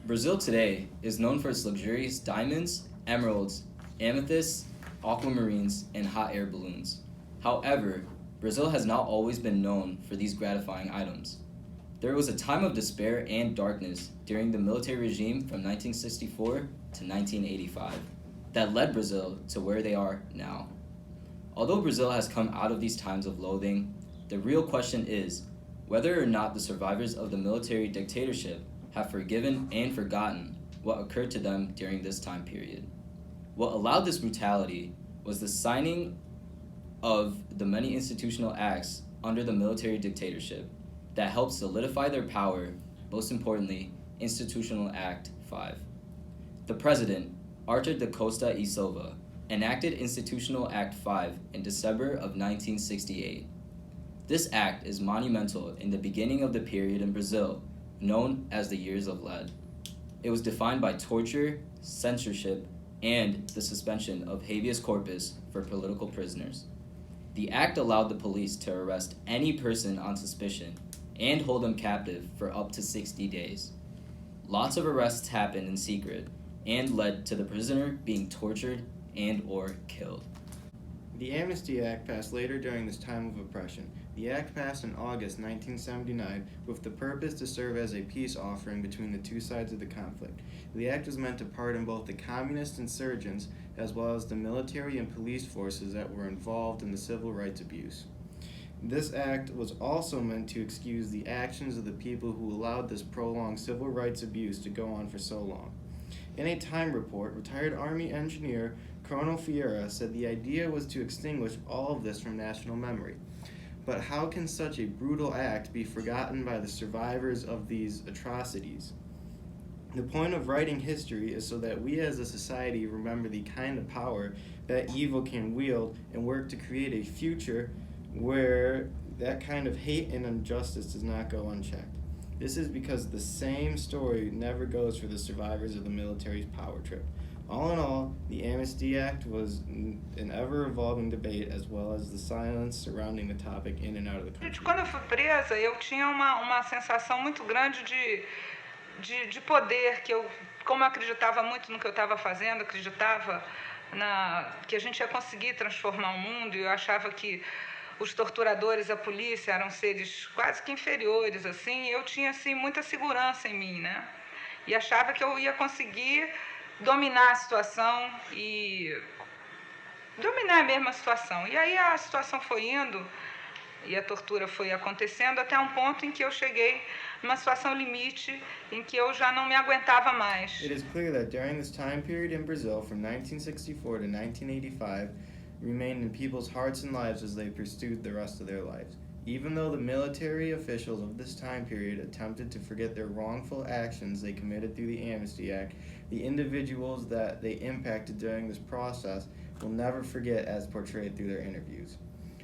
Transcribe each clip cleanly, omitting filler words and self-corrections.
Brazil today is known for its luxurious diamonds, emeralds, amethysts, aquamarines, and hot air balloons. However, Brazil has not always been known for these gratifying items. There was a time of despair and darkness during the military regime from 1964 to 1985 that led Brazil to where they are now. Although Brazil has come out of these times of loathing, the real question is whether or not the survivors of the military dictatorship have forgiven and forgotten what occurred to them during this time period. What allowed this brutality was the signing of the many institutional acts under the military dictatorship that helped solidify their power, most importantly, Institutional Act 5. The president, Arthur da Costa e Silva, enacted Institutional Act 5 in December of 1968. This act is monumental in the beginning of the period in Brazil known as the Years of Lead. It was defined by torture, censorship, and the suspension of habeas corpus for political prisoners. The act allowed the police to arrest any person on suspicion and hold them captive for up to 60 days. Lots of arrests happened in secret and led to the prisoner being tortured and or killed. The Amnesty Act passed later during this time of oppression. The act passed in August 1979 with the purpose to serve as a peace offering between the two sides of the conflict. The act was meant to pardon both the communist insurgents as well as the military and police forces that were involved in the civil rights abuse. This act was also meant to excuse the actions of the people who allowed this prolonged civil rights abuse to go on for so long. In a Time report, retired Army engineer Colonel Fiera said the idea was to extinguish all of this from national memory. But how can such a brutal act be forgotten by the survivors of these atrocities? The point of writing history is so that we as a society remember the kind of power that evil can wield and work to create a future where that kind of hate and injustice does not go unchecked. This is because the same story never goes for the survivors of the military's power trip. All in all, the Amnesty Act was an ever-evolving debate as well as the silence surrounding the topic in and out of the country. Quando eu fui presa, eu tinha uma sensação muito grande de poder, que eu, como eu acreditava muito no que eu estava fazendo, acreditava que a gente ia conseguir transformar o mundo, e eu achava que os torturadores, a polícia, eram seres quase que inferiores, assim, eu tinha assim muita segurança em mim, né? E achava que eu ia conseguir dominar a situação e dominar mesmo a situação. E aí a situação foi indo e a tortura foi acontecendo até um ponto em que eu cheguei numa situação limite em que eu já não me aguentava mais. It is clear that during this time period in Brazil from 1964 to 1985 remained in people's hearts and lives as they pursued the rest of their lives. Even though the military officials of this time period attempted to forget their wrongful actions they committed through the Amnesty Act, the individuals that they impacted during this process will never forget as portrayed through their interviews.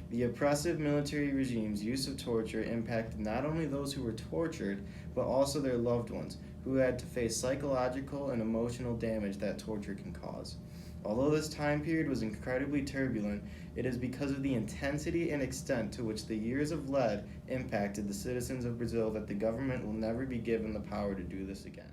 The oppressive military regime's use of torture impacted not only those who were tortured, but also their loved ones, who had to face psychological and emotional damage that torture can cause. Although this time period was incredibly turbulent, it is because of the intensity and extent to which the Years of Lead impacted the citizens of Brazil that the government will never be given the power to do this again.